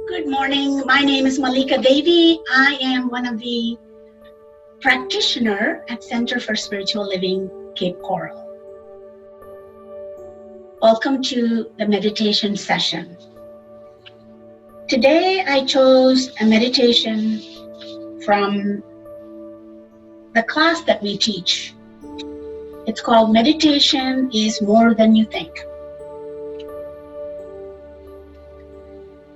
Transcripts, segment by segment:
Good morning. My name is MALLIKA DAVI. I am one of the practitioner at Center for Spiritual Living, Cape Coral. Welcome to the meditation session. Today I chose a meditation from the class that we teach. It's called Meditation is More Than You Think.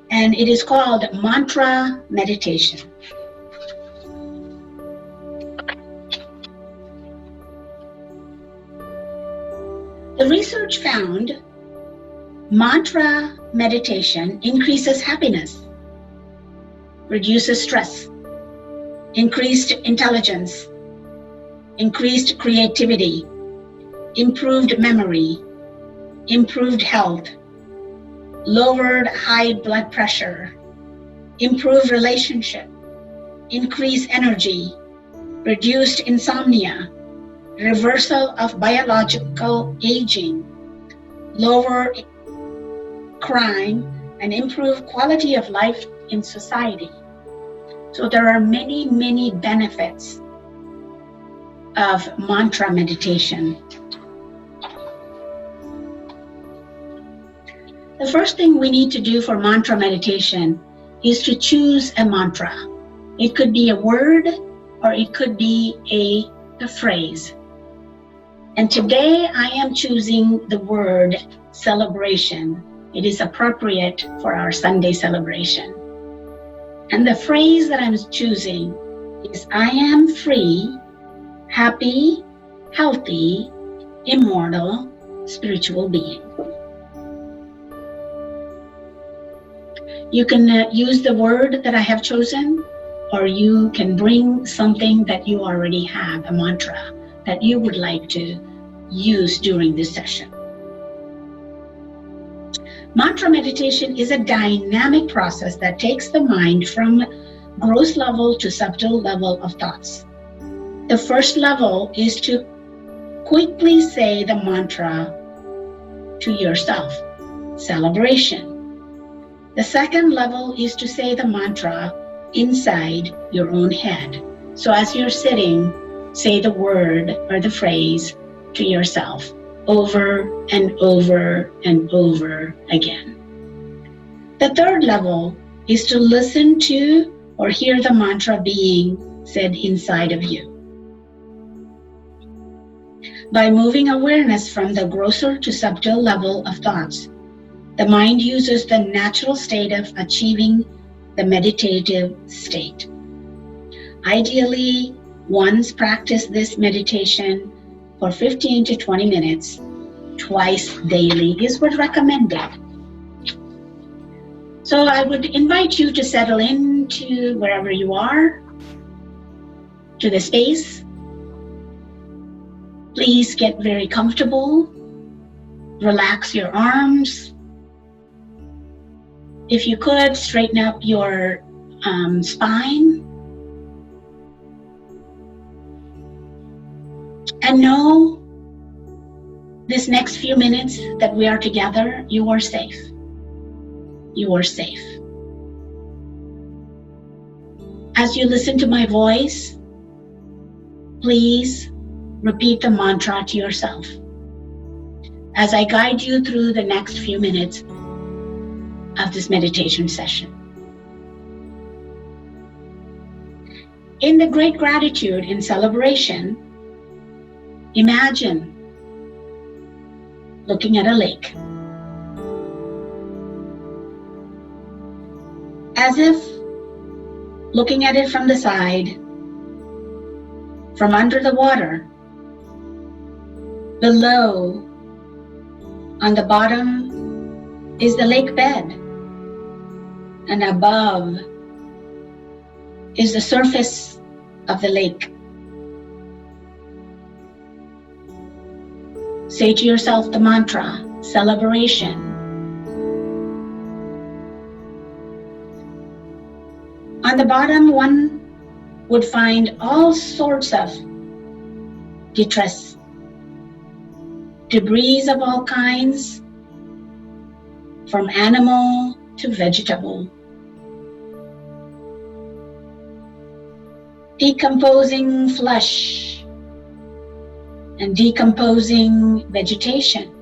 And it is called mantra meditation. The research found mantra meditation increases happiness, reduces stress, increased intelligence, increased creativity, improved memory, improved health, lowered high blood pressure, improved relationship, increased energy, reduced insomnia, reversal of biological aging, lower crime, and improved quality of life in society. So there are many, many benefits of mantra meditation. The first thing we need to do for mantra meditation is to choose a mantra. It could be a word or it could be a phrase. And today I am choosing the word celebration. It is appropriate for our Sunday celebration. And the phrase that I'm choosing is I am free, happy, healthy, immortal, spiritual being. You can use the word that I have chosen, or you can bring something that you already have, a mantra that you would like to use during this session. Mantra meditation is a dynamic process that takes the mind from gross level to subtle level of thoughts. The first level is to quickly say the mantra to yourself, celebration. The second level is to say the mantra inside your own head. So as you're sitting, say the word or the phrase to yourself over and over and over again. The third level is to listen to or hear the mantra being said inside of you. By moving awareness from the grosser to subtle level of thoughts, the mind uses the natural state of achieving the meditative state. Ideally, one's practice this meditation for 15 to 20 minutes, twice daily is what's recommended. So I would invite you to settle into wherever you are, to the space. Please get very comfortable. Relax your arms. If you could, straighten up your spine. And know this next few minutes that we are together, you are safe. You are safe. As you listen to my voice, please repeat the mantra to yourself as I guide you through the next few minutes of this meditation session. In the great gratitude and celebration, imagine looking at a lake. As if looking at it from the side, from under the water. Below, on the bottom, is the lake bed. And above is the surface of the lake. Say to yourself the mantra, celebration. On the bottom, one would find all sorts of detritus, debris of all kinds, from animal to vegetable, decomposing flesh and decomposing vegetation.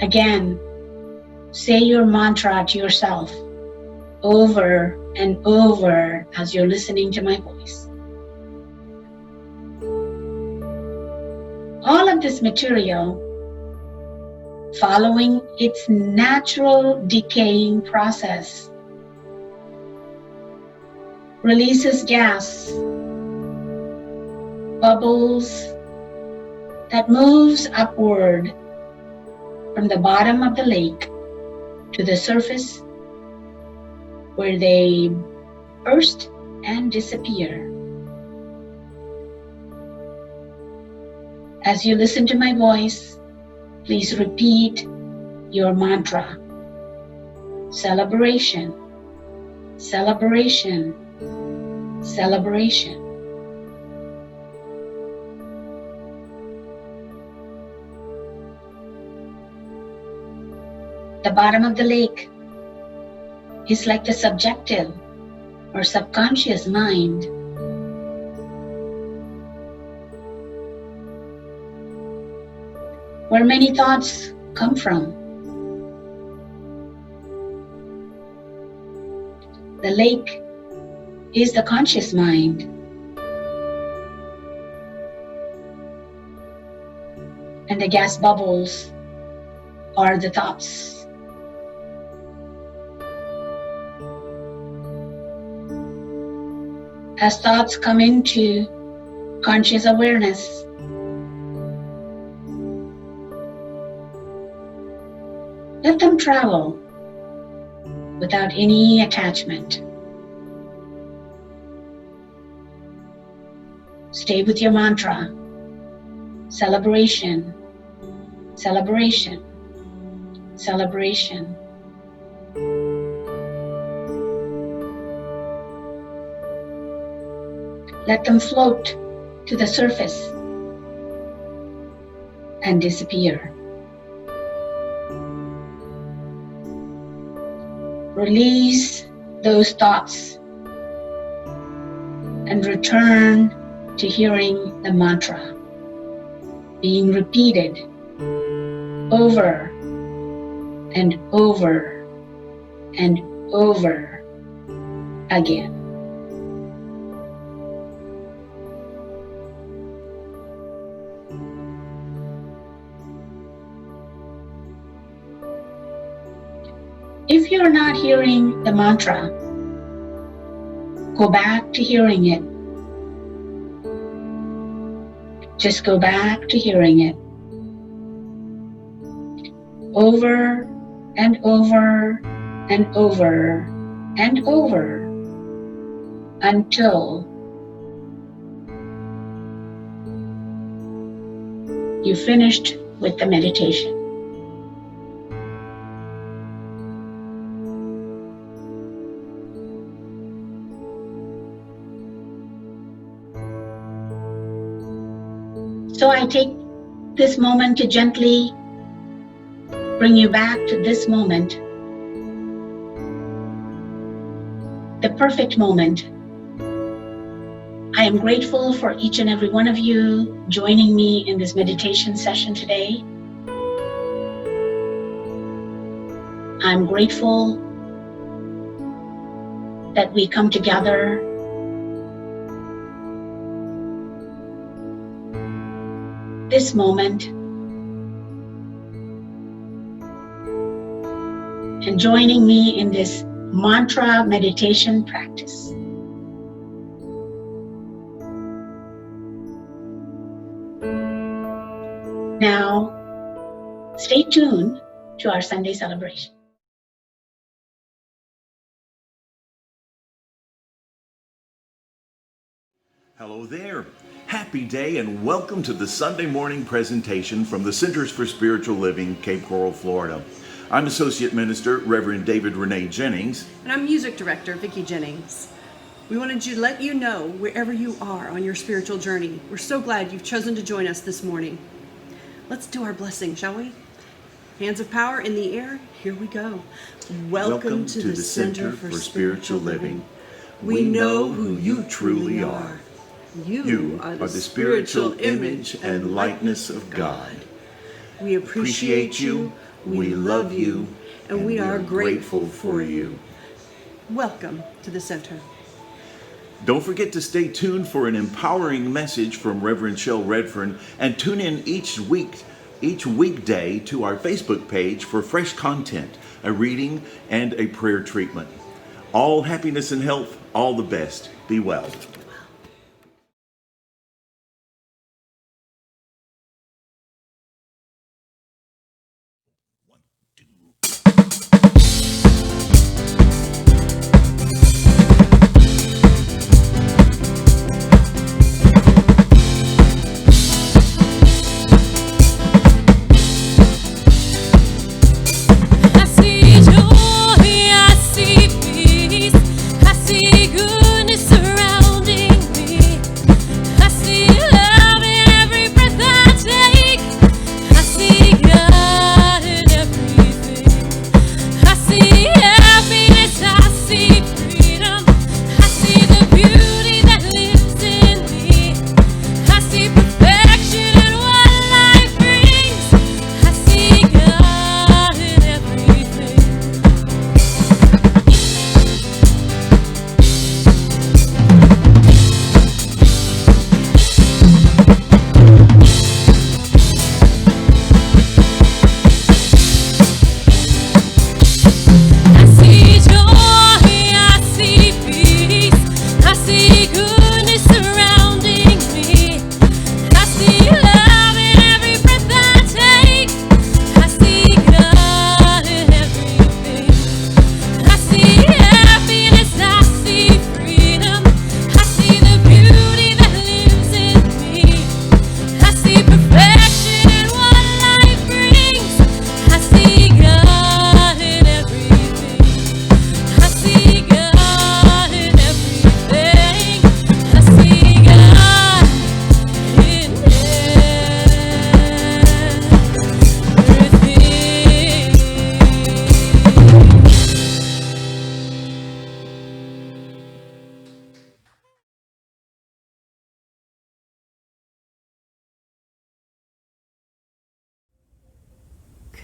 Again, say your mantra to yourself over and over as you're listening to my voice. All of this material, following its natural decaying process, releases gas, bubbles that moves upward from the bottom of the lake to the surface, where they burst and disappear. As you listen to my voice, please repeat your mantra. Celebration, celebration, celebration. The bottom of the lake is like the subjective or subconscious mind. Where many thoughts come from. The lake is the conscious mind. And the gas bubbles are the thoughts. As thoughts come into conscious awareness, let them travel without any attachment. Stay with your mantra. Celebration, celebration, celebration. Let them float to the surface and disappear. Release those thoughts and return to hearing the mantra being repeated over and over and over again. If you're not hearing the mantra, go back to hearing it. Just go back to hearing it. Over and over and over and over until you finished with the meditation. So I take this moment to gently bring you back to this moment, the perfect moment. I am grateful for each and every one of you joining me in this meditation session today. I'm grateful that we come together this moment and joining me in this mantra meditation practice. Now, stay tuned to our Sunday celebration. Hello there. Happy day and welcome to the Sunday morning presentation from the Centers for Spiritual Living, Cape Coral, Florida. I'm Associate Minister Reverend David Renee Jennings. And I'm Music Director VICKI Jennings. We wanted to let you know wherever you are on your spiritual journey. We're so glad you've chosen to join us this morning. Let's do our blessing, shall we? Hands of power in the air, here we go. Welcome to the Center for Spiritual Living. We know who you truly are. You are the spiritual image and likeness of God. We appreciate you, we love you, and we are grateful for you. Welcome to the Center. Don't forget to stay tuned for an empowering message from Reverend Shel Redfern, and tune in each weekday to our Facebook page for fresh content, a reading, and a prayer treatment. All happiness and health, all the best. Be well.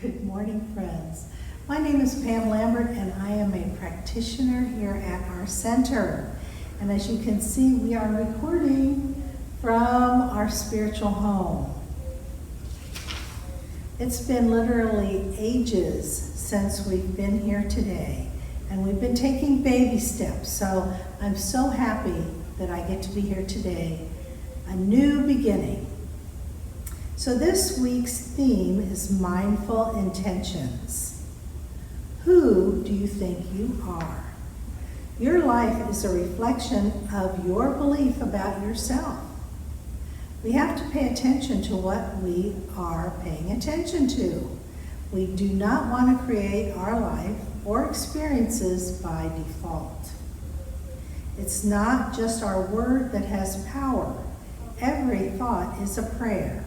Good morning, friends. My name is Pam Lambert, and I am a practitioner here at our center. And as you can see, we are recording from our spiritual home. It's been literally ages since we've been here today, and we've been taking baby steps. So I'm so happy that I get to be here today. A new beginning. So this week's theme is mindful intentions. Who do you think you are? Your life is a reflection of your belief about yourself. We have to pay attention to what we are paying attention to. We do not want to create our life or experiences by default. It's not just our word that has power. Every thought is a prayer.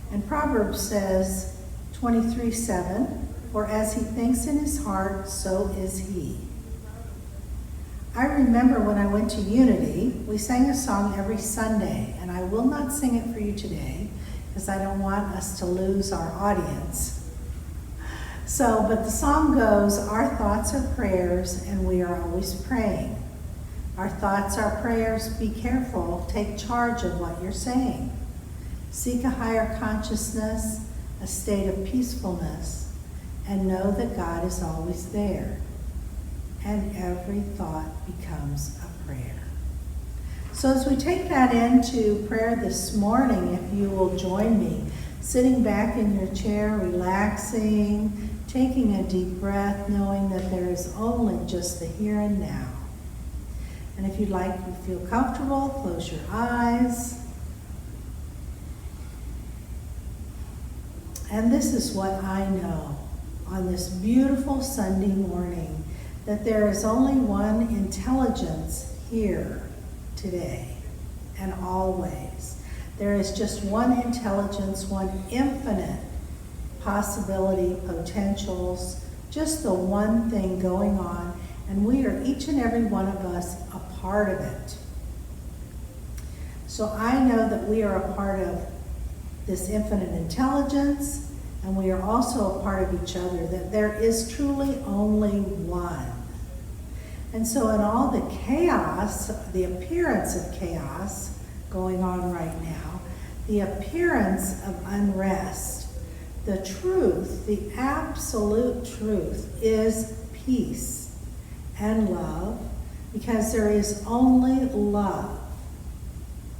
And Proverbs says, 23:7, for as he thinks in his heart, so is he. I remember when I went to Unity, we sang a song every Sunday, and I will not sing it for you today because I don't want us to lose our audience. But the song goes, our thoughts are prayers, and we are always praying. Our thoughts are prayers, be careful, take charge of what you're saying. Seek a higher consciousness, a state of peacefulness, and know that God is always there. And every thought becomes a prayer. So as we take that into prayer this morning, if you will join me, sitting back in your chair, relaxing, taking a deep breath, knowing that there is only just the here and now. And if you'd like to feel comfortable, close your eyes. And this is what I know on this beautiful Sunday morning, that there is only one intelligence here today and always. There is just one intelligence, one infinite possibility, potentials, just the one thing going on, and we are, each and every one of us, a part of it. So I know that we are a part of this infinite intelligence, and we are also a part of each other, that there is truly only one. And so in all the chaos, the appearance of chaos going on right now, the appearance of unrest, the truth, the absolute truth is peace and love, because there is only love.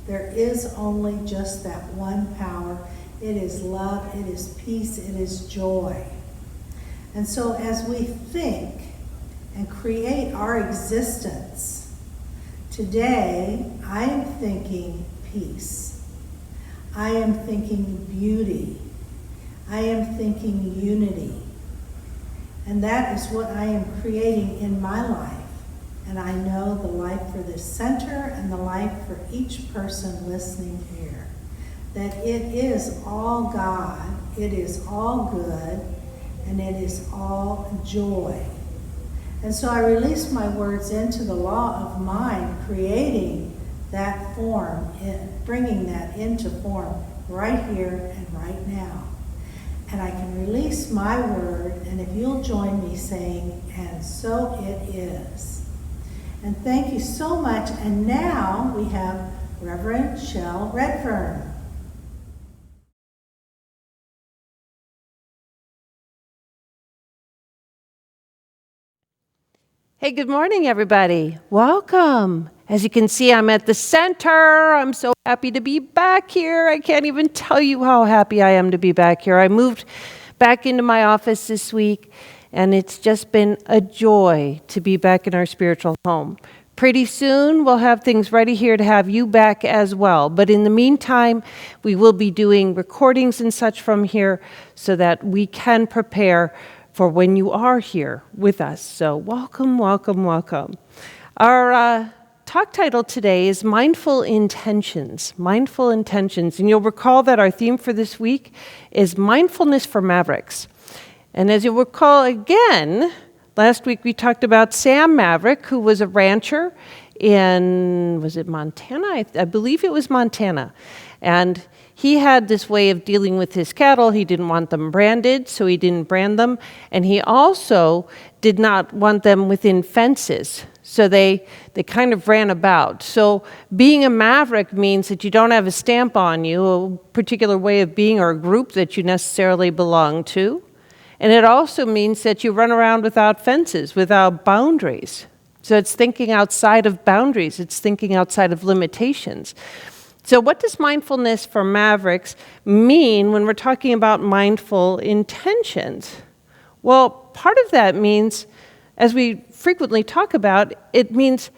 There is only just that one power. It is love, it is peace, it is joy. And so as we think and create our existence, today I am thinking peace. I am thinking beauty. I am thinking unity. And that is what I am creating in my life. And I know the life for this center and the life for each person listening here. That it is all God, it is all good, and it is all joy. And so I release my words into the law of mind, creating that form, bringing that into form right here and right now. And I can release my word, and if you'll join me saying, and so it is. And thank you so much. And now we have Reverend Shell Redfern. Hey, good morning, everybody. Welcome. As you can see, I'm at the center. I'm so happy to be back here. I can't even tell you how happy I am to be back here. I moved back into my office this week, and it's just been a joy to be back in our spiritual home. Pretty soon, we'll have things ready here to have you back as well. But in the meantime, we will be doing recordings and such from here so that we can prepare for when you are here with us. So welcome, welcome, welcome. Our talk title today is Mindful Intentions. Mindful Intentions. And you'll recall that our theme for this week is Mindfulness for Mavericks. And as you'll recall again, last week we talked about Sam Maverick, who was a rancher in, was it Montana? I believe it was Montana. And he had this way of dealing with his cattle. He didn't want them branded, so he didn't brand them. And he also did not want them within fences. So they kind of ran about. So being a maverick means that you don't have a stamp on you, a particular way of being or a group that you necessarily belong to. And it also means that you run around without fences, without boundaries. So it's thinking outside of boundaries. It's thinking outside of limitations. So what does mindfulness for mavericks mean when we're talking about mindful intentions? Well, part of that means, as we frequently talk about, it means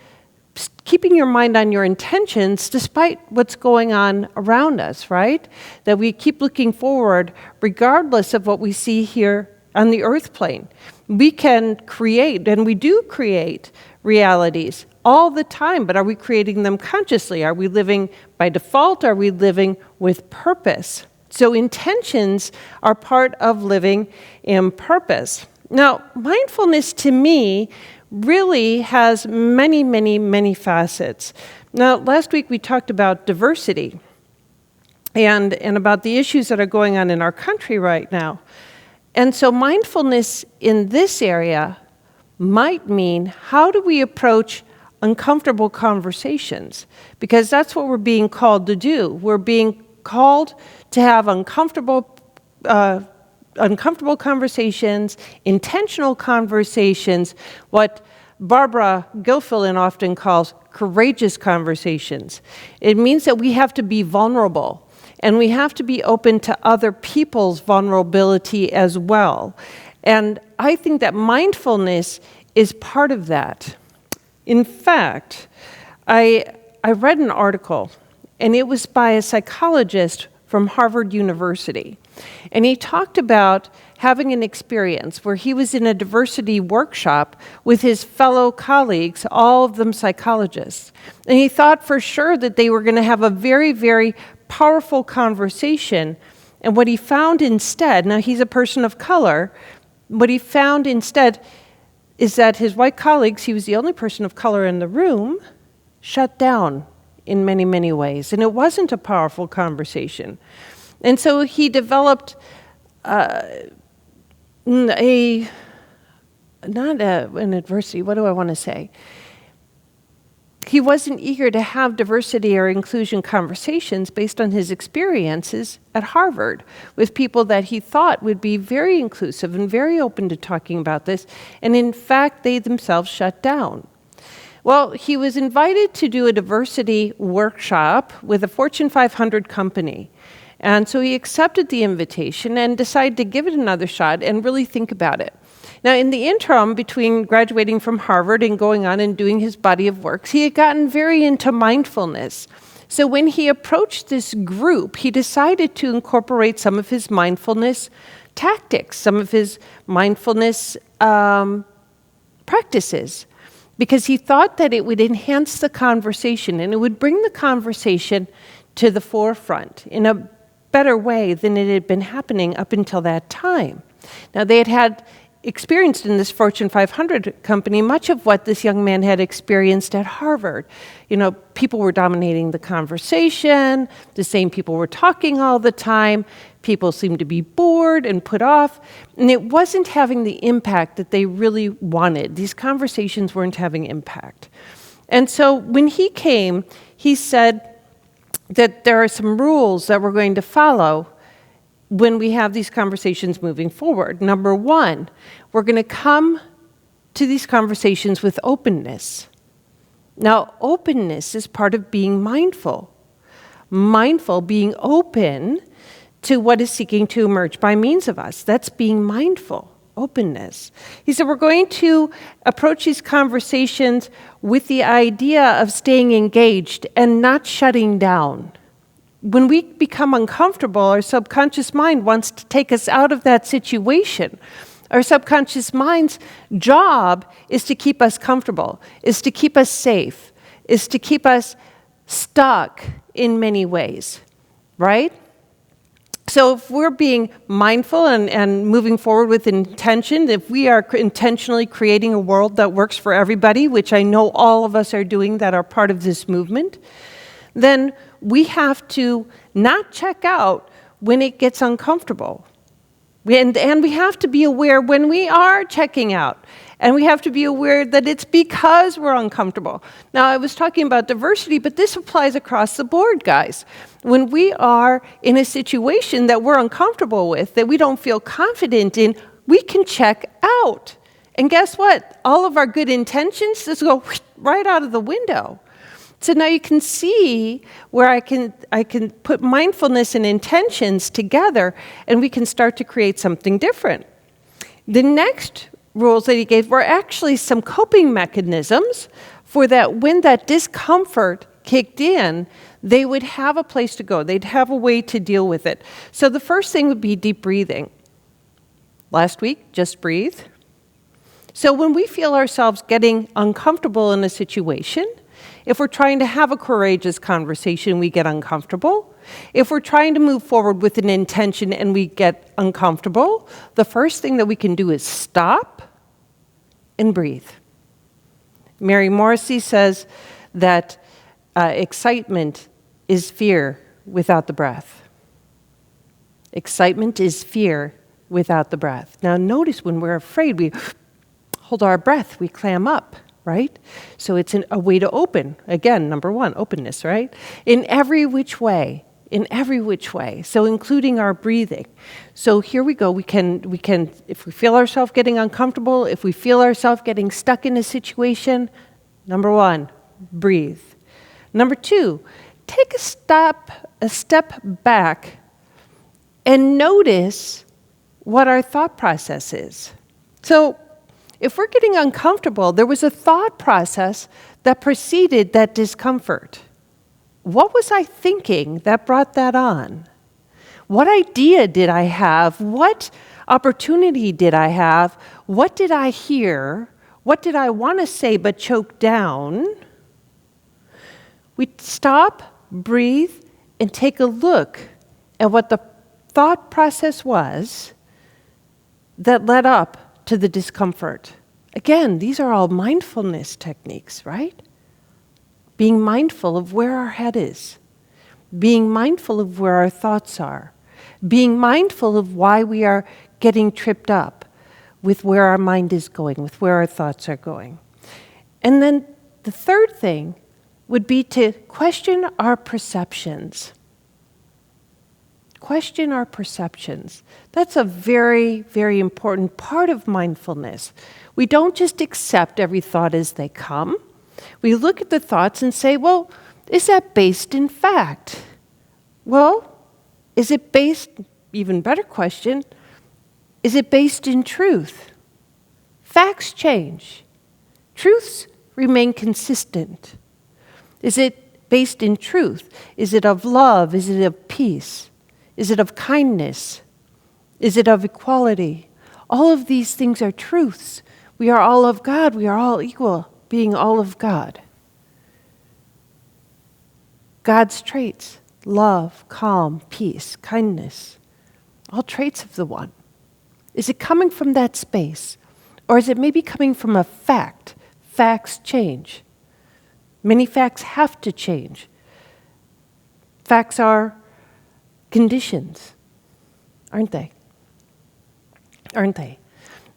keeping your mind on your intentions despite what's going on around us, right? That we keep looking forward regardless of what we see here on the earth plane. We can create, and we do create, realities all the time, but are we creating them consciously? Are we living by default? Are we living with purpose? So intentions are part of living in purpose. Now, mindfulness to me really has many, many, many facets. Now, last week we talked about diversity and about the issues that are going on in our country right now. And so mindfulness in this area might mean, how do we approach uncomfortable conversations? Because that's what we're being called to do. We're being called to have uncomfortable conversations, intentional conversations, what Barbara Gilfillan often calls courageous conversations. It means that we have to be vulnerable, and we have to be open to other people's vulnerability as well. And I think that mindfulness is part of that. In fact, I read an article, and it was by a psychologist from Harvard University. And he talked about having an experience where he was in a diversity workshop with his fellow colleagues, all of them psychologists. And he thought for sure that they were going to have a very, very powerful conversation And what he found instead, now he's a person of color, what he found instead is that his white colleagues, he was the only person of color in the room, shut down in many, many ways. And it wasn't a powerful conversation. And so he developed not an adversity, what do I want to say? He wasn't eager to have diversity or inclusion conversations based on his experiences at Harvard with people that he thought would be very inclusive and very open to talking about this. And in fact, they themselves shut down. Well, he was invited to do a diversity workshop with a Fortune 500 company. And so he accepted the invitation and decided to give it another shot and really think about it. Now, in the interim between graduating from Harvard and going on and doing his body of works, he had gotten very into mindfulness. So when he approached this group, he decided to incorporate some of his mindfulness tactics, some of his mindfulness practices, because he thought that it would enhance the conversation and it would bring the conversation to the forefront in a better way than it had been happening up until that time. Now, they had experienced in this Fortune 500 company much of what this young man had experienced at Harvard. You know, people were dominating the conversation, the same people were talking all the time, people seemed to be bored and put off, and it wasn't having the impact that they really wanted. These conversations weren't having impact. And so when he came, he said that there are some rules that we're going to follow when we have these conversations moving forward. Number one, we're going to come to these conversations with openness. Now, openness is part of being mindful. Mindful, being open to what is seeking to emerge by means of us. That's being mindful, openness. He said we're going to approach these conversations with the idea of staying engaged and not shutting down. When we become uncomfortable, our subconscious mind wants to take us out of that situation. Our subconscious mind's job is to keep us comfortable, is to keep us safe, is to keep us stuck in many ways, right? So if we're being mindful and moving forward with intention, if we are intentionally creating a world that works for everybody, which I know all of us are doing that are part of this movement, then we have to not check out when it gets uncomfortable. And we have to be aware when we are checking out. And we have to be aware that it's because we're uncomfortable. Now, I was talking about diversity, but this applies across the board, guys. When we are in a situation that we're uncomfortable with, that we don't feel confident in, we can check out. And guess what? All of our good intentions just go right out of the window. So now you can see where I can put mindfulness and intentions together, and we can start to create something different. The next rules that he gave were actually some coping mechanisms for that when that discomfort kicked in, they would have a place to go. They'd have a way to deal with it. So the first thing would be deep breathing. Last week, just breathe. So when we feel ourselves getting uncomfortable in a situation, if we're trying to have a courageous conversation, we get uncomfortable. If we're trying to move forward with an intention and we get uncomfortable, the first thing that we can do is stop and breathe. Mary Morrissey says that excitement is fear without the breath. Excitement is fear without the breath. Now notice when we're afraid, we hold our breath, we clam up. Right? So it's a way to open. Again, number one, openness, right? In every which way. So including our breathing. So here we go. We can, if we feel ourselves getting uncomfortable, if we feel ourselves getting stuck in a situation, number one, breathe. Number two, take a step back and notice what our thought process is. So if we're getting uncomfortable, there was a thought process that preceded that discomfort. What was I thinking that brought that on? What idea did I have? What opportunity did I have? What did I hear? What did I want to say but choke down? We stop, breathe, and take a look at what the thought process was that led up to the discomfort. Again, these are all mindfulness techniques, right? Being mindful of where our head is, being mindful of where our thoughts are, being mindful of why we are getting tripped up with where our mind is going, with where our thoughts are going. And then the third thing would be to question our perceptions. Question our perceptions. That's a very, very important part of mindfulness. We don't just accept every thought as they come. We look at the thoughts and say, well, is that based in fact? Well, is it based, even better question, is it based in truth? Facts change. Truths remain consistent. Is it based in truth? Is it of love? Is it of peace? Is it of kindness? Is it of equality? All of these things are truths. We are all of God. We are all equal, being all of God. God's traits, love, calm, peace, kindness, all traits of the One. Is it coming from that space? Or is it maybe coming from a fact? Facts change. Many facts have to change. Facts are conditions, aren't they? Aren't they?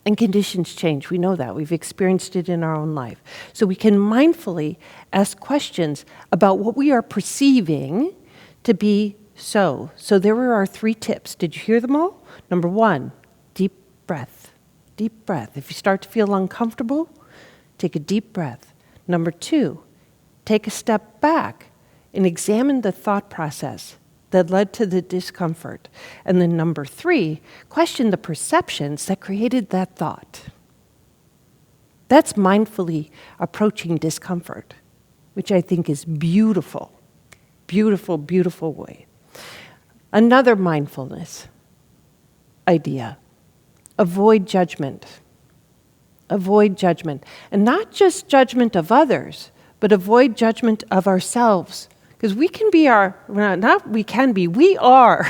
And conditions change. We know that. We've experienced it in our own life. So we can mindfully ask questions about what we are perceiving to be so. So there were our 3 tips. Did you hear them all? Number 1, deep breath. Deep breath. If you start to feel uncomfortable, take a deep breath. Number 2, take a step back and examine the thought process that led to the discomfort. And then number 3, question the perceptions that created that thought. That's mindfully approaching discomfort, which I think is beautiful, beautiful, beautiful way. Another mindfulness idea, avoid judgment. Avoid judgment. And not just judgment of others, but avoid judgment of ourselves. Because we can be we are.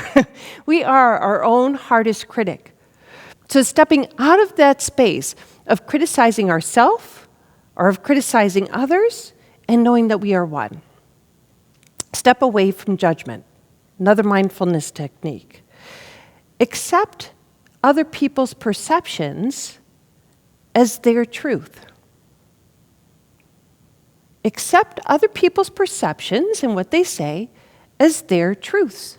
We are our own hardest critic. So stepping out of that space of criticizing ourselves or of criticizing others and knowing that we are one. Step away from judgment. Another mindfulness technique. Accept other people's perceptions as their truth. Accept other people's perceptions and what they say as their truths.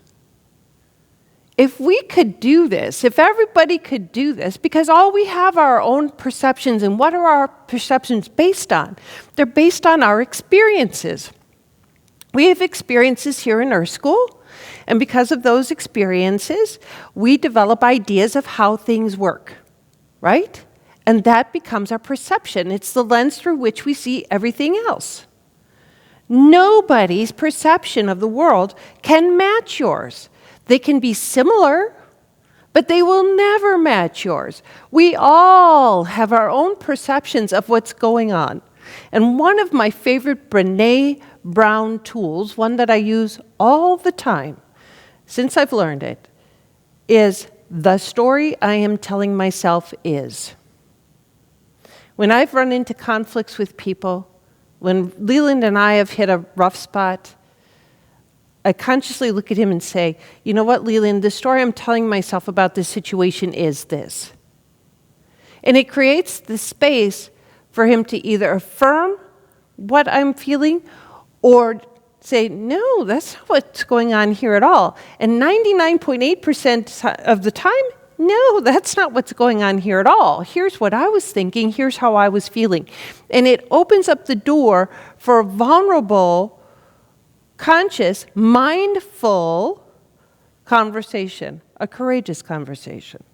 If we could do this, if everybody could do this, because all we have are our own perceptions, and what are our perceptions based on? They're based on our experiences. We have experiences here in Earth School, and because of those experiences, we develop ideas of how things work, right? And that becomes our perception. It's the lens through which we see everything else. Nobody's perception of the world can match yours. They can be similar, but they will never match yours. We all have our own perceptions of what's going on. And one of my favorite Brené Brown tools, one that I use all the time since I've learned it, is the story I am telling myself is. When I've run into conflicts with people, when Leland and I have hit a rough spot, I consciously look at him and say, you know what, Leland, the story I'm telling myself about this situation is this. And it creates the space for him to either affirm what I'm feeling or say, no, that's not what's going on here at all. And 99.8% of the time, no, that's not what's going on here at all. Here's what I was thinking. Here's how I was feeling. And it opens up the door for a vulnerable, conscious, mindful conversation, a courageous conversation.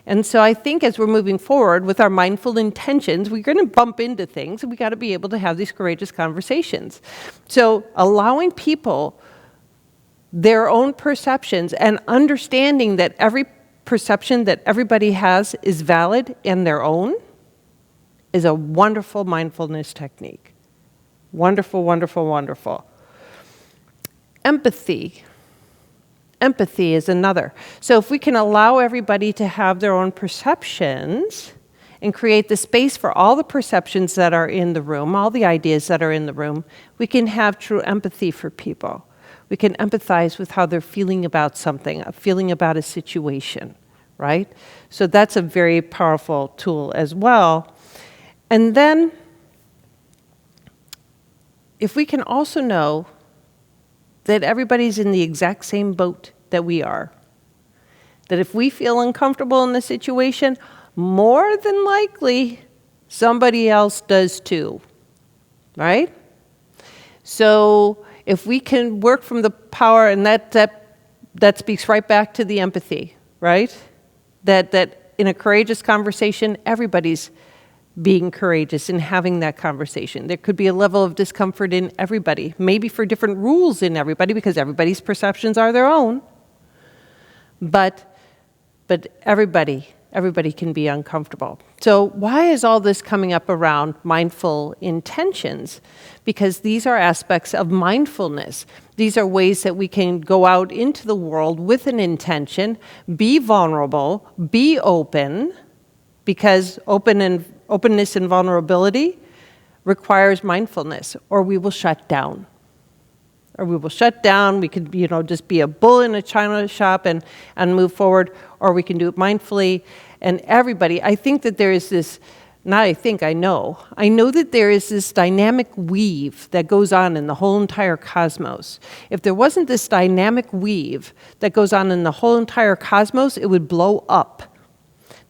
And so I think as we're moving forward with our mindful intentions, we're going to bump into things, and we got to be able to have these courageous conversations. So allowing people their own perceptions and understanding that every perception that everybody has is valid and their own is a wonderful mindfulness technique. Wonderful, wonderful, wonderful. Empathy. Empathy is another. So if we can allow everybody to have their own perceptions and create the space for all the perceptions that are in the room, all the ideas that are in the room, we can have true empathy for people. We can empathize with how they're feeling about something, feeling about a situation, right? So that's a very powerful tool as well. And then, if we can also know that everybody's in the exact same boat that we are, that if we feel uncomfortable in the situation, more than likely somebody else does too, right? So if we can work from the power, and that speaks right back to the empathy, right? That in a courageous conversation, everybody's being courageous and having that conversation. There could be a level of discomfort in everybody, maybe for different rules in everybody, because everybody's perceptions are their own. But everybody can be uncomfortable. So why is all this coming up around mindful intentions? Because these are aspects of mindfulness. These are ways that we can go out into the world with an intention, be vulnerable, be open, because openness and vulnerability requires mindfulness, or we will shut down. We could, just be a bull in a china shop and move forward, or we can do it mindfully. And everybody, I think that there is this, I know that there is this dynamic weave that goes on in the whole entire cosmos. If there wasn't this dynamic weave that goes on in the whole entire cosmos, it would blow up.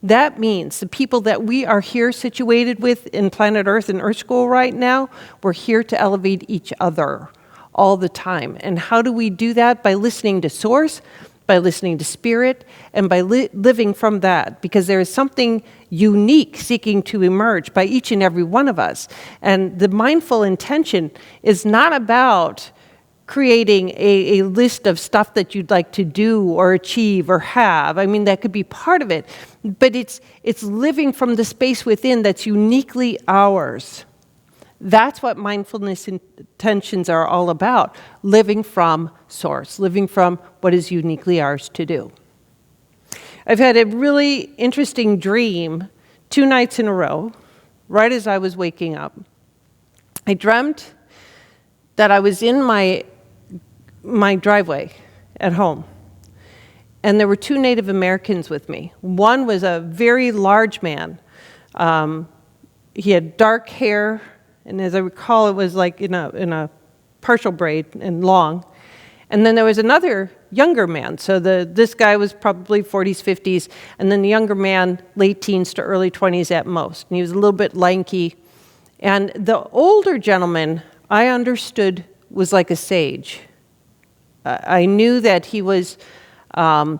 That means the people that we are here situated with in planet Earth and Earth School right now, we're here to elevate each other all the time. And how do we do that? By listening to Source, by listening to Spirit, and by living from that. Because there is something unique seeking to emerge by each and every one of us. And the mindful intention is not about creating a list of stuff that you'd like to do or achieve or have. I mean, that could be part of it. But it's living from the space within that's uniquely ours. That's what mindfulness intentions are all about. Living from Source, living from what is uniquely ours to do. I've had a really interesting dream 2 nights in a row, right as I was waking up. I dreamt that I was in my driveway at home, and there were 2 Native Americans with me. One was a very large man. He had dark hair, and as I recall, it was like in a partial braid and long. And then there was another younger man. So this guy was probably 40s, 50s, and then the younger man, late teens to early 20s at most. And he was a little bit lanky. And the older gentleman, I understood, was like a sage. I knew that he was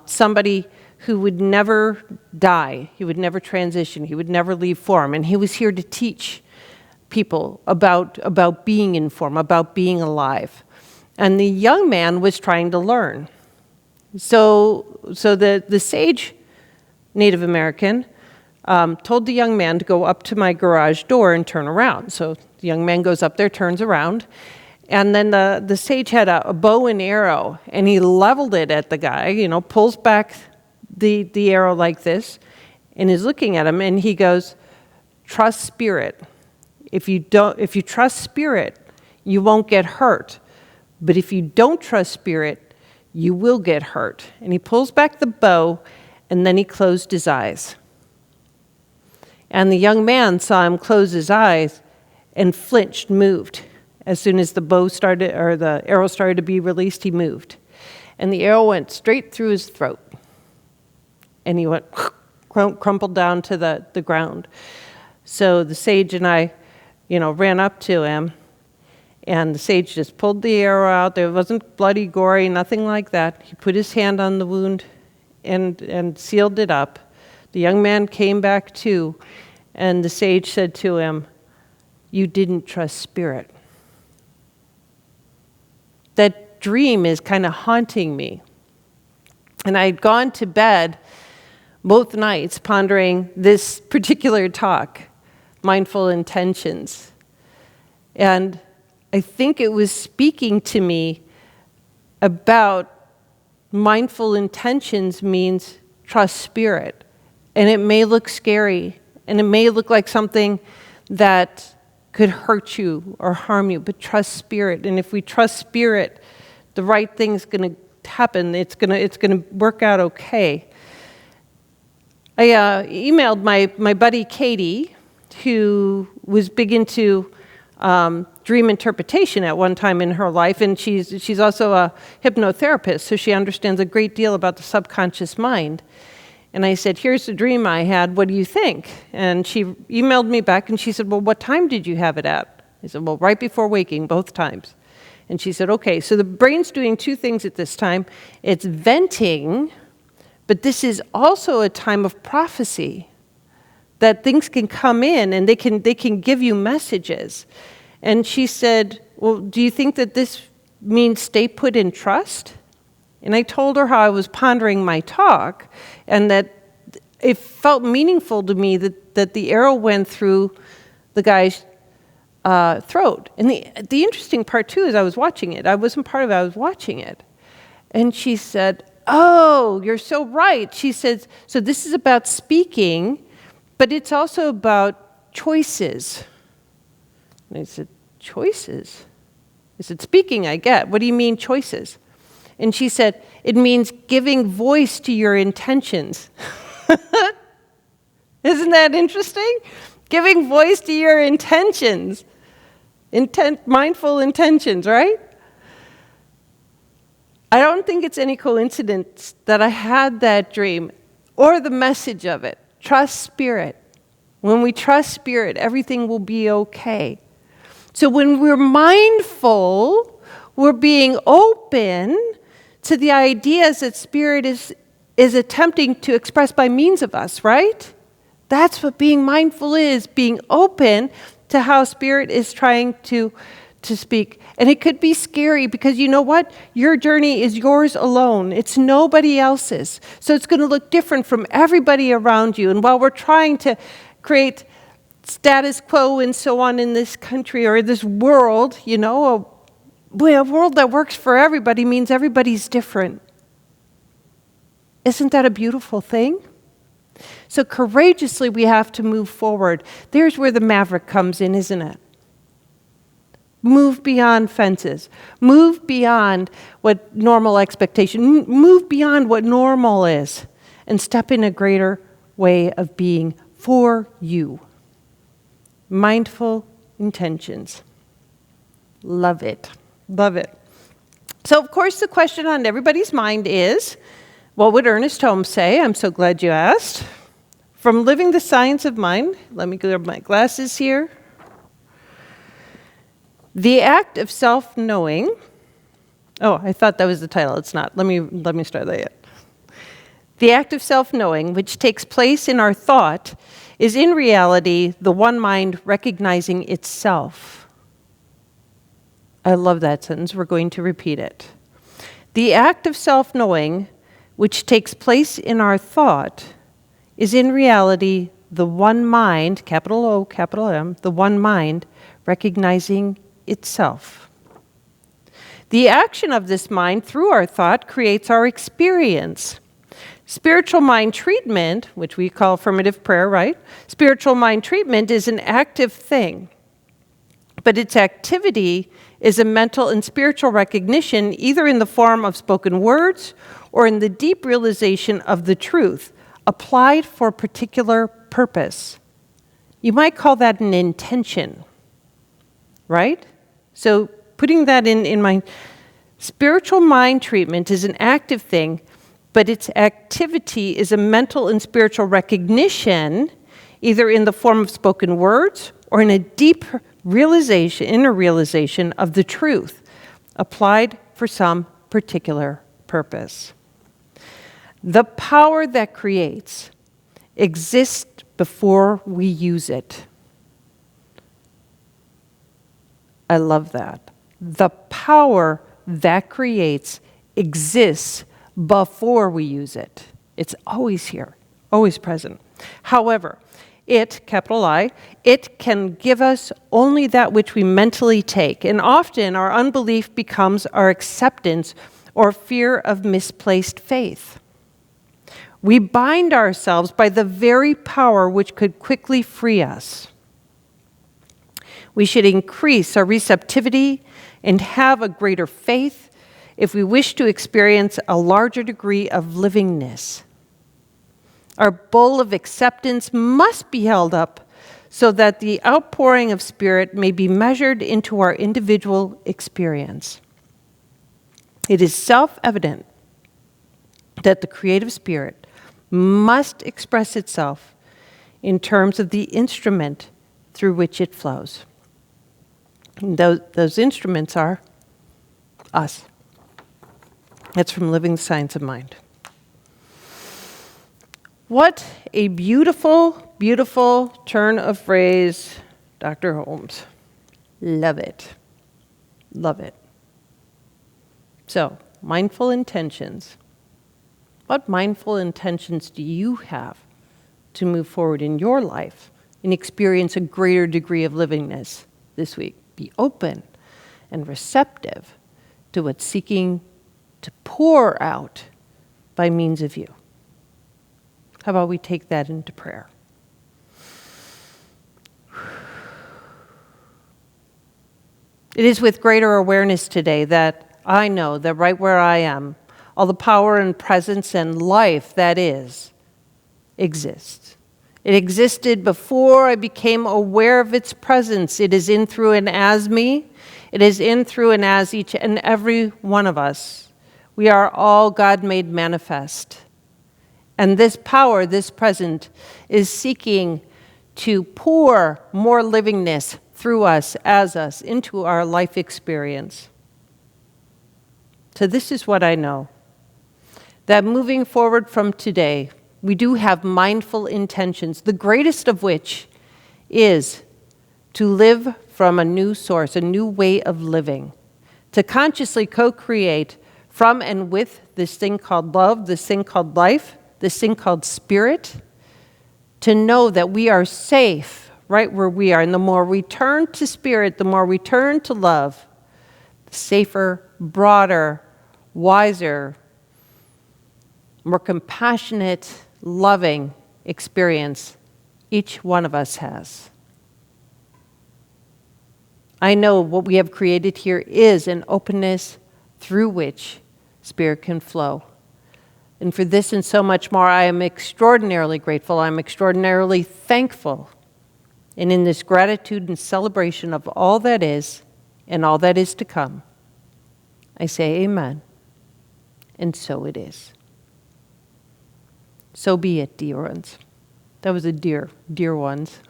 somebody who would never die. He would never transition. He would never leave form. And he was here to teach people about being in form, about being alive. And the young man was trying to learn. So the sage Native American told the young man to go up to my garage door and turn around. So the young man goes up there, turns around, and then the sage had a bow and arrow, and he leveled it at the guy, pulls back the arrow like this, and is looking at him, and he goes, "Trust Spirit. If you trust Spirit, you won't get hurt. But if you don't trust Spirit, you will get hurt." And he pulls back the bow, and then he closed his eyes. And the young man saw him close his eyes and flinched, moved. As soon as the arrow started to be released, he moved. And the arrow went straight through his throat. And he went, crumpled down to the ground. So the sage and I, ran up to him. And the sage just pulled the arrow out. There wasn't bloody, gory, nothing like that. He put his hand on the wound and sealed it up. The young man came back to, and the sage said to him, "You didn't trust Spirit." That dream is kind of haunting me. And I had gone to bed both nights pondering this particular talk, mindful intentions. And I think it was speaking to me about mindful intentions means trust spirit. And it may look scary, and it may look like something that could hurt you or harm you, but trust spirit. And if we trust spirit, the right thing's going to happen. It's going to work out okay. I emailed my buddy Katie, who was big into dream interpretation at one time in her life, and she's also a hypnotherapist, so she understands a great deal about the subconscious mind. And I said, here's the dream I had, what do you think? And she emailed me back and she said, well, what time did you have it at? I said, well, right before waking, both times. And she said, okay, so the brain's doing two things at this time. It's venting, but this is also a time of prophecy, that things can come in and they can give you messages. And she said, well, do you think that this means stay put in trust? And I told her how I was pondering my talk and that it felt meaningful to me that the arrow went through the guy's throat. And the interesting part, too, is I was watching it. I wasn't part of it. I was watching it. And she said, oh, you're so right. She said, so this is about speaking, but it's also about choices. And I said, choices? I said, speaking, I get. What do you mean choices? And she said, it means giving voice to your intentions. Isn't that interesting? Giving voice to your intentions. Mindful intentions, right? I don't think it's any coincidence that I had that dream or the message of it. Trust spirit. When we trust spirit, everything will be okay. So when we're mindful, we're being open to the ideas that spirit is attempting to express by means of us, right? That's what being mindful is, being open to how spirit is trying to speak. And it could be scary because you know what? Your journey is yours alone. It's nobody else's. So it's going to look different from everybody around you. And while we're trying to create status quo and so on in this country or this world, you know, a world that works for everybody means everybody's different. Isn't that a beautiful thing? So courageously we have to move forward. There's where the maverick comes in, isn't it? Move beyond fences. Move beyond what normal expectation. Move beyond what normal is and step in a greater way of being for you. Mindful intentions. Love it. Love it. So, of course, the question on everybody's mind is, what would Ernest Holmes say? I'm so glad you asked. From Living the Science of Mind, let me grab my glasses here. The act of self-knowing. Oh, I thought that was the title. It's not. Let me start that yet. The act of self-knowing, which takes place in our thought, is in reality the one mind recognizing itself. I love that sentence. We're going to repeat it. The act of self-knowing, which takes place in our thought, is in reality the one mind, capital O, capital M, the one mind recognizing itself. The action of this mind through our thought creates our experience. Spiritual mind treatment, which we call affirmative prayer, right? Spiritual mind treatment is an active thing, but its activity is a mental and spiritual recognition either in the form of spoken words or in the deep realization of the truth, applied for a particular purpose. You might call that an intention, right? So putting that in mind, spiritual mind treatment is an active thing, but its activity is a mental and spiritual recognition, either in the form of spoken words or in a deep realization, inner realization of the truth, applied for some particular purpose. The power that creates exists before we use it. I love that. The power that creates exists before we use it. It's always here, always present. However, it, capital I, it can give us only that which we mentally take. And often our unbelief becomes our acceptance or fear of misplaced faith. We bind ourselves by the very power which could quickly free us. We should increase our receptivity and have a greater faith if we wish to experience a larger degree of livingness. Our bowl of acceptance must be held up so that the outpouring of Spirit may be measured into our individual experience. It is self-evident that the creative Spirit must express itself in terms of the instrument through which it flows. And those instruments are us. That's from Living Science of Mind. What a beautiful, beautiful turn of phrase, Dr. Holmes. Love it. Love it. So, mindful intentions. What mindful intentions do you have to move forward in your life and experience a greater degree of livingness this week? Be open and receptive to what's seeking to pour out by means of you. How about we take that into prayer? It is with greater awareness today that I know that right where I am, all the power and presence and life that is exists. It existed before I became aware of its presence. It is in, through, and as me. It is in, through, and as each and every one of us. We are all God made manifest. And this power, this present, is seeking to pour more livingness through us, as us, into our life experience. So this is what I know, that moving forward from today, we do have mindful intentions, the greatest of which is to live from a new source, a new way of living, to consciously co-create from and with this thing called love, this thing called life, this thing called spirit, to know that we are safe right where we are. And the more we turn to spirit, the more we turn to love, the safer, broader, wiser, more compassionate, loving experience each one of us has. I know what we have created here is an openness through which Spirit can flow. And for this and so much more, I am extraordinarily grateful. I'm extraordinarily thankful. And in this gratitude and celebration of all that is and all that is to come, I say amen. And so it is. So be it, dear ones. That was a dear ones.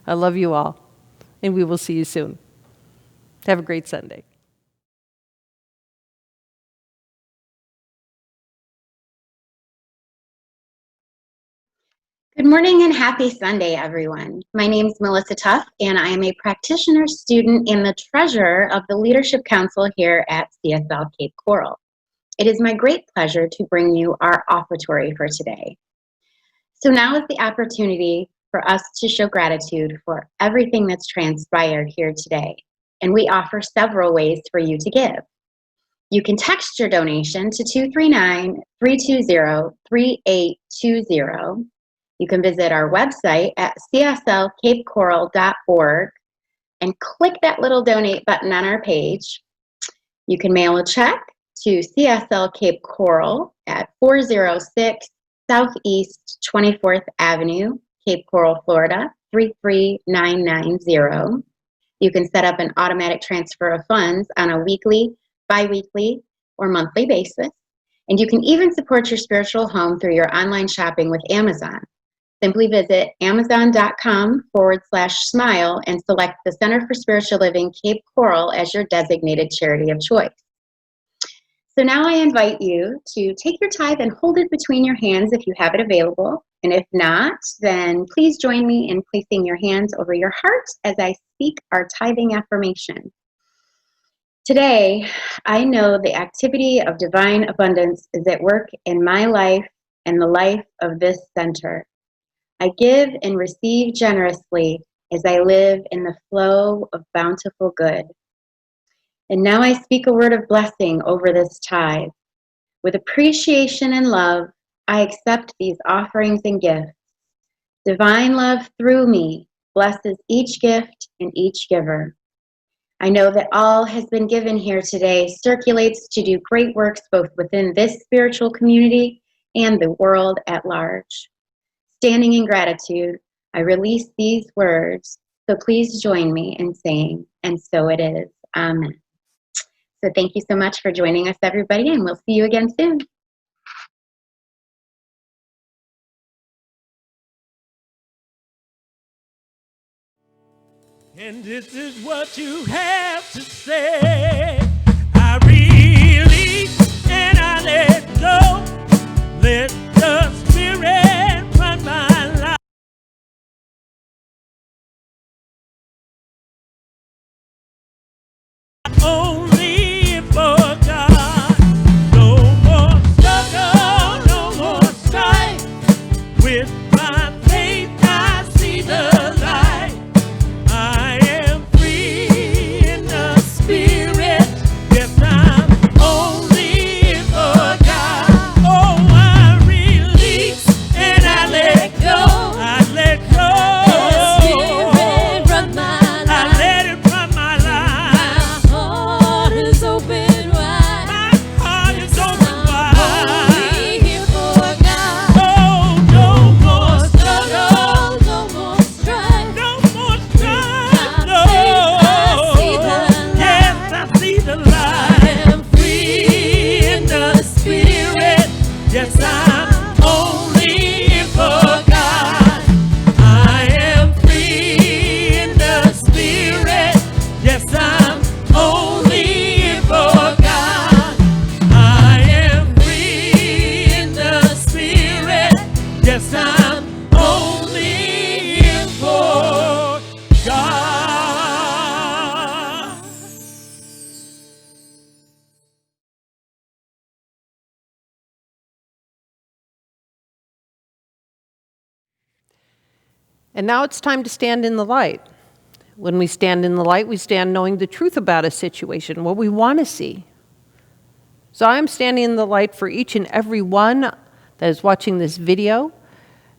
I love you all, and we will see you soon. Have a great Sunday. Good morning and happy Sunday, everyone. My name is Melissa Tuff, and I am a practitioner student and the treasurer of the Leadership Council here at CSL Cape Coral. It is my great pleasure to bring you our offertory for today. So now is the opportunity for us to show gratitude for everything that's transpired here today, and we offer several ways for you to give. You can text your donation to 239-320-3820. You can visit our website at cslcapecoral.org and click that little donate button on our page. You can mail a check to CSL Cape Coral at 406 Southeast 24th Avenue, Cape Coral, Florida, 33990. You can set up an automatic transfer of funds on a weekly, bi-weekly, or monthly basis. And you can even support your spiritual home through your online shopping with Amazon. Simply visit amazon.com/smile and select the Center for Spiritual Living Cape Coral as your designated charity of choice. So now I invite you to take your tithe and hold it between your hands if you have it available. And if not, then please join me in placing your hands over your heart as I speak our tithing affirmation. Today, I know the activity of divine abundance is at work in my life and the life of this center. I give and receive generously as I live in the flow of bountiful good. And now I speak a word of blessing over this tithe. With appreciation and love, I accept these offerings and gifts. Divine love through me blesses each gift and each giver. I know that all has been given here today circulates to do great works both within this spiritual community and the world at large. Standing in gratitude, I release these words, so please join me in saying, and so it is. Amen. So thank you so much for joining us, everybody, and we'll see you again soon. And this is what you have to say. I release and I let go. Let the Spirit run my life. Only for God. No more struggle, no more strife. With my faith I see the light. I am free in the Spirit. Yes, I'm only for God. Oh, I release and I let go. I let go. The Spirit run my life. I let it run my life. My heart is open wide. My heart is open wide. Only here for God. Oh, no more struggle. No more strife. No more strife. No. I see the light. Yes, I see the light. I am free in the Spirit. Yes, I'm only for God. I am free in the Spirit. Yes, I'm only for God. I am free in the Spirit. Yes, I'm only for God. And now it's time to stand in the light. When we stand in the light, we stand knowing the truth about a situation, what we want to see. So I'm standing in the light for each and every one that is watching this video,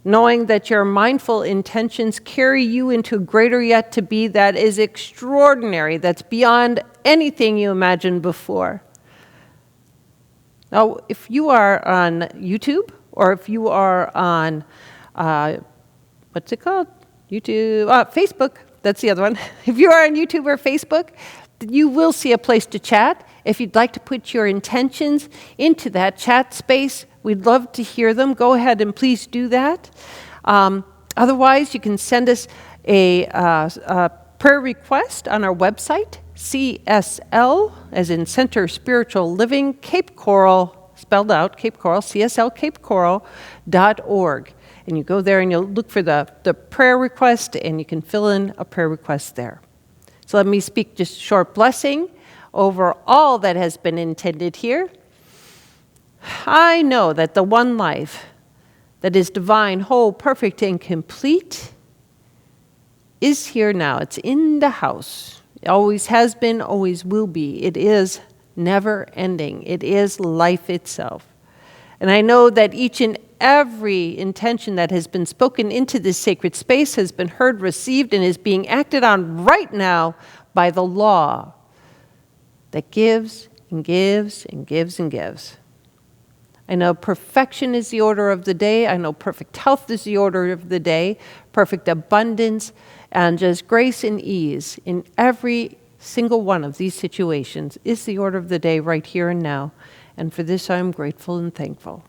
knowing that your mindful intentions carry you into a greater yet to be that is extraordinary, that's beyond anything you imagined before. Now, if you are on YouTube, or if you are on what's it called? YouTube, Facebook, that's the other one. If you are on YouTube or Facebook, you will see a place to chat. If you'd like to put your intentions into that chat space, we'd love to hear them. Go ahead and please do that. Otherwise, you can send us a prayer request on our website, CSL, as in Center Spiritual Living, Cape Coral, spelled out, Cape Coral, CSLCapeCoral.org. And you go there and you'll look for the prayer request, and you can fill in a prayer request there. So let me speak just a short blessing over all that has been intended here. I know that the one life that is divine, whole, perfect, and complete is here now. It's in the house. It always has been, always will be. It is never ending. It is life itself. And I know that each and every intention that has been spoken into this sacred space has been heard, received, and is being acted on right now by the law that gives and gives and gives and gives. I know perfection is the order of the day. I know perfect health is the order of the day, perfect abundance, and just grace and ease in every single one of these situations is the order of the day right here and now. And for this I am grateful and thankful.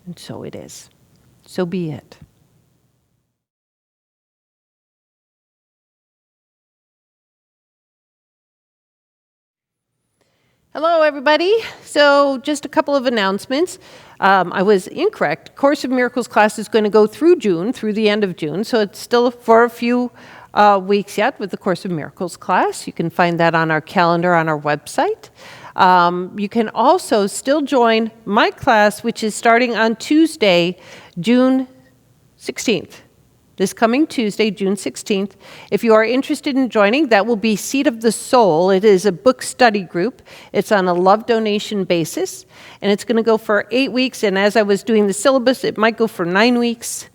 And so it is. So be it. Hello, everybody. So just a couple of announcements. I was incorrect. Course of Miracles class is going to go through June, through the end of June. So it's still for a few weeks yet with the Course of Miracles class. You can find that on our calendar on our website. You can also still join my class, which is starting on Tuesday, June 16th. this coming Tuesday, June 16th. If you are interested in joining, that will be Seed of the Soul. It is a book study group. It's on a love donation basis, and it's going to go for 8 weeks. And as I was doing the syllabus, it might go for 9 weeks,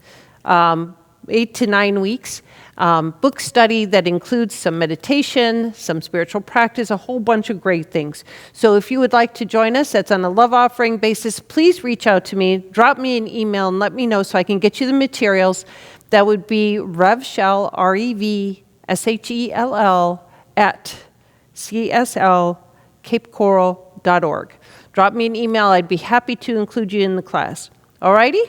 8 to 9 weeks. Book study that includes some meditation, some spiritual practice, a whole bunch of great things. So if you would like to join us, that's on a love offering basis, please reach out to me, drop me an email, and let me know so I can get you the materials. That would be revshell, REVSHELL, at cslcapecoral.org. Drop me an email. I'd be happy to include you in the class. All righty?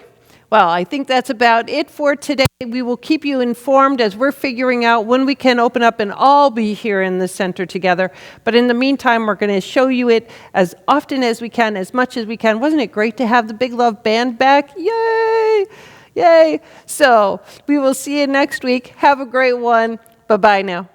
Well, I think that's about it for today. We will keep you informed as we're figuring out when we can open up and all be here in the center together. But in the meantime, we're going to show you it as often as we can, as much as we can. Wasn't it great to have the Big Love Band back? Yay! Yay! So we will see you next week. Have a great one. Bye-bye now.